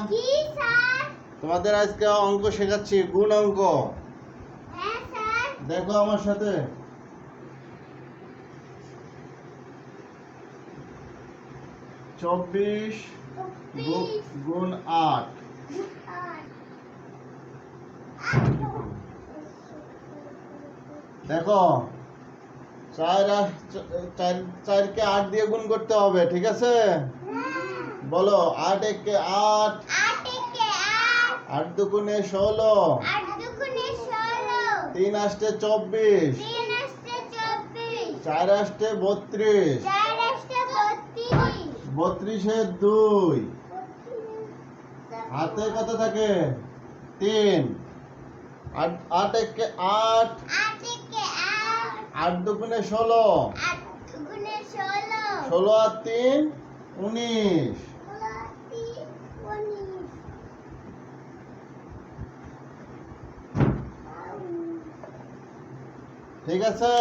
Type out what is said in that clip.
জি sir. তোমাদের আজকে অঙ্ক শেখাচ্ছি, গুণ অঙ্ক। হ্যাঁ স্যার। দেখো আমার সাথে। 24 গুণ 8। দেখো 4কে 8 দিয়ে গুণ করতে হবে, ঠিক আছে? বলো 8 একে 8, 8 দুগুণে 16, 3 আষ্টে 24, 4 আষ্টে 32, 32 এর 2, হাতে কত থাকে? 3। 8 একে 8, 8 দুগুণে 16, 16 আর 3 19। ঠিক আছে।